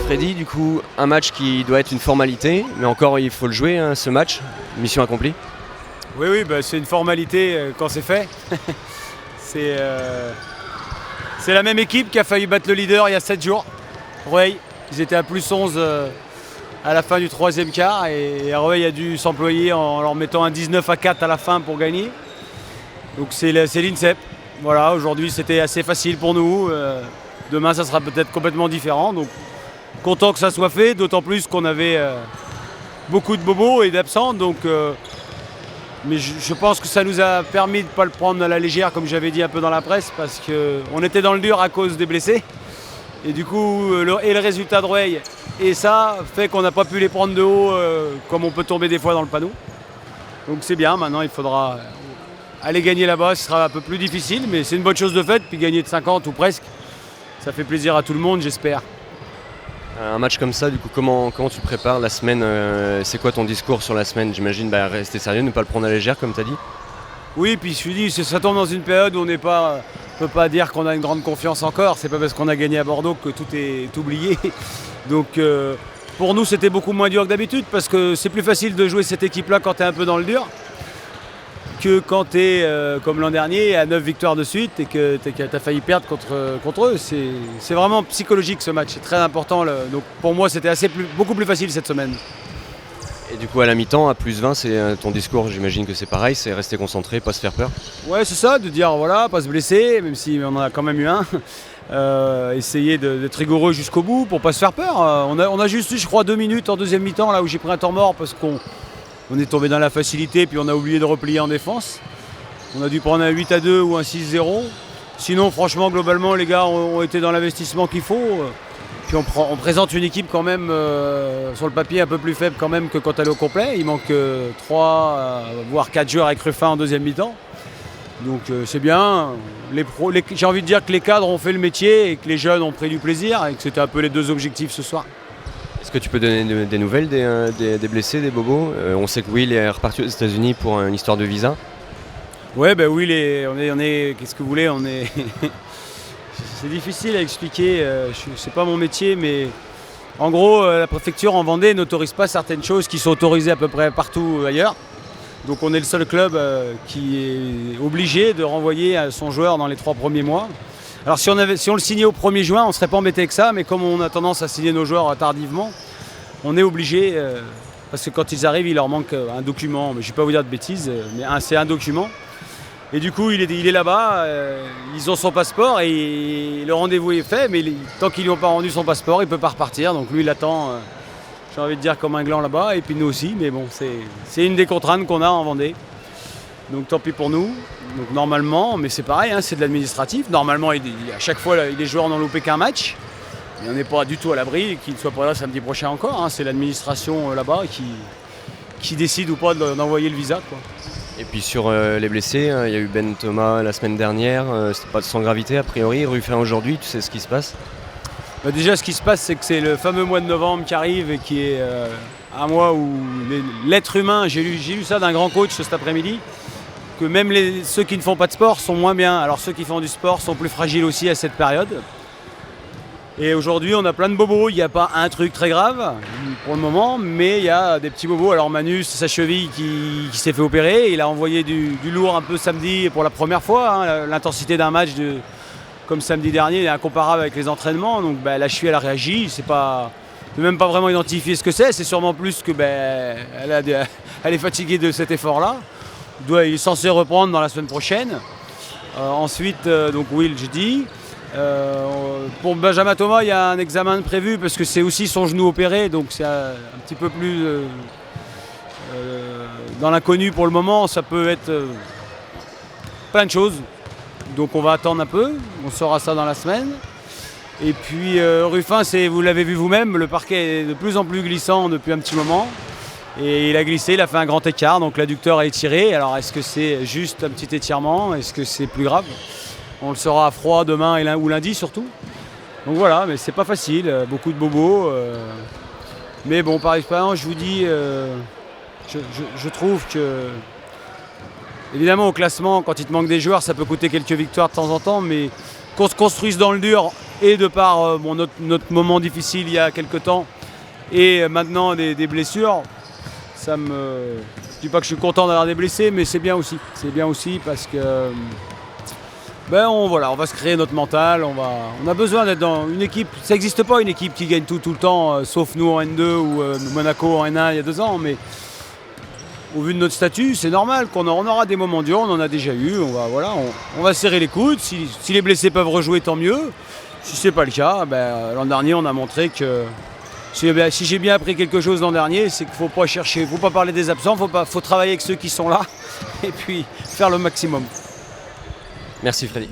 Freddy, du coup, un match qui doit être une formalité, mais encore il faut le jouer, hein, ce match, mission accomplie. Oui, c'est une formalité quand c'est fait. c'est la même équipe qui a failli battre le leader il y a 7 jours, Rueil. Ils étaient à plus 11 à la fin du troisième quart et Rueil a dû s'employer en leur mettant un 19-4 à la fin pour gagner. Donc c'est l'INSEP. Voilà, aujourd'hui c'était assez facile pour nous. Demain ça sera peut-être complètement différent. Donc content que ça soit fait, d'autant plus qu'on avait beaucoup de bobos et d'absents. Donc, mais je pense que ça nous a permis de ne pas le prendre à la légère, comme j'avais dit un peu dans la presse, parce qu'on était dans le dur à cause des blessés. Et du coup, le résultat de Rueil et ça fait qu'on n'a pas pu les prendre de haut comme on peut tomber des fois dans le panneau. Donc c'est bien, maintenant il faudra aller gagner là-bas, ce sera un peu plus difficile, mais c'est une bonne chose de fait, puis gagner de 50 ou presque, ça fait plaisir à tout le monde, j'espère. Un match comme ça, du coup, comment tu le prépares la semaine c'est quoi ton discours sur la semaine? J'imagine rester sérieux, ne pas le prendre à la légère, comme tu as dit. Oui, puis je me dis, ça tombe dans une période où on ne peut pas dire qu'on a une grande confiance encore. C'est pas parce qu'on a gagné à Bordeaux que tout est oublié. Donc pour nous, c'était beaucoup moins dur que d'habitude, parce que c'est plus facile de jouer cette équipe-là quand tu es un peu dans le dur que quand tu es, comme l'an dernier, à 9 victoires de suite et que tu as failli perdre contre eux. C'est vraiment psychologique ce match, c'est très important. Donc pour moi, c'était beaucoup plus facile cette semaine. Et du coup, à la mi-temps, à plus 20, c'est ton discours, j'imagine que c'est pareil, c'est rester concentré, pas se faire peur. Ouais, c'est ça, de dire voilà, pas se blesser, même si on en a quand même eu un. Essayer d'être rigoureux jusqu'au bout pour pas se faire peur. On a juste eu, je crois, 2 minutes en deuxième mi-temps, là où j'ai pris un temps mort parce qu'on est tombé dans la facilité puis on a oublié de replier en défense. On a dû prendre un 8-2 ou un 6-0. Sinon, franchement, globalement, les gars ont été dans l'investissement qu'il faut. Puis on présente une équipe quand même sur le papier un peu plus faible quand même que quand elle est au complet. Il manque 3 voire 4 joueurs avec Ruffin en deuxième mi-temps. Donc c'est bien. J'ai envie de dire que les cadres ont fait le métier et que les jeunes ont pris du plaisir et que c'était un peu les 2 objectifs ce soir. Est-ce que tu peux donner des nouvelles des blessés, des bobos? On sait que Will est reparti aux États-Unis pour une histoire de visa. Ouais, Will, on est qu'est-ce que vous voulez, on est... C'est difficile à expliquer, c'est pas mon métier, mais en gros, la préfecture en Vendée n'autorise pas certaines choses qui sont autorisées à peu près partout ailleurs. Donc on est le seul club qui est obligé de renvoyer son joueur dans les 3 premiers mois. Alors si on le signait au 1er juin, on ne serait pas embêté que ça, mais comme on a tendance à signer nos joueurs tardivement, on est obligé, parce que quand ils arrivent, il leur manque un document, mais je ne vais pas vous dire de bêtises, mais c'est un document. Et du coup, il est là-bas, ils ont son passeport et le rendez-vous est fait, mais tant qu'ils lui ont pas rendu son passeport, il ne peut pas repartir. Donc lui, il attend, j'ai envie de dire, comme un gland là-bas, et puis nous aussi. Mais bon, c'est une des contraintes qu'on a en Vendée. Donc tant pis pour nous. Donc normalement, mais c'est pareil, hein, c'est de l'administratif. Normalement, à chaque fois, les joueurs n'ont loupé qu'un match. Et on n'est pas du tout à l'abri qu'ils ne soient pas là samedi prochain encore. Hein. C'est l'administration là-bas qui décide ou pas d'envoyer le visa, quoi. Et puis sur les blessés, il y a eu Ben Thomas la semaine dernière, c'est pas sans gravité a priori, Ruffin aujourd'hui, tu sais ce qui se passe? Déjà ce qui se passe, c'est que c'est le fameux mois de novembre qui arrive et qui est un mois où l'être humain, j'ai lu ça d'un grand coach cet après-midi, que même ceux qui ne font pas de sport sont moins bien. Alors ceux qui font du sport sont plus fragiles aussi à cette période. Et aujourd'hui, on a plein de bobos. Il n'y a pas un truc très grave pour le moment, mais il y a des petits bobos. Alors Manu, c'est sa cheville qui s'est fait opérer. Il a envoyé du lourd un peu samedi pour la première fois. Hein. L'intensité d'un match comme samedi dernier est incomparable avec les entraînements. Donc la cheville, elle a réagi. On ne peut même pas vraiment identifier ce que c'est. C'est sûrement plus que elle est fatiguée de cet effort-là. Il est censé reprendre dans la semaine prochaine. Ensuite, donc Will, j'ai dit. Pour Benjamin Thomas, il y a un examen prévu parce que c'est aussi son genou opéré, donc c'est un petit peu plus dans l'inconnu pour le moment. Ça peut être plein de choses, donc on va attendre un peu, on saura ça dans la semaine. Et puis Ruffin, vous l'avez vu vous-même, le parquet est de plus en plus glissant depuis un petit moment. Et il a glissé, il a fait un grand écart, donc l'adducteur a étiré. Alors est-ce que c'est juste un petit étirement? Est-ce que c'est plus grave? On le saura à froid demain ou lundi surtout. Donc voilà, mais c'est pas facile, beaucoup de bobos. Mais bon, par expérience, je vous dis, je trouve que... Évidemment, au classement, quand il te manque des joueurs, ça peut coûter quelques victoires de temps en temps, mais qu'on se construise dans le dur Et de par notre moment difficile il y a quelques temps, et maintenant des blessures, je dis pas que je suis content d'avoir des blessés, mais c'est bien aussi. C'est bien aussi parce que on va se créer notre mental. On a besoin d'être dans une équipe. Ça n'existe pas une équipe qui gagne tout le temps, sauf nous en N2 ou Monaco en N1 il y a 2 ans. Mais au vu de notre statut, c'est normal qu'on aura des moments durs. On en a déjà eu. On va serrer les coudes. Si les blessés peuvent rejouer, tant mieux. Si c'est pas le cas, l'an dernier, on a montré que si j'ai bien appris quelque chose l'an dernier, c'est qu'il ne faut pas chercher, il ne faut pas parler des absents, faut travailler avec ceux qui sont là et puis faire le maximum. Merci Freddy.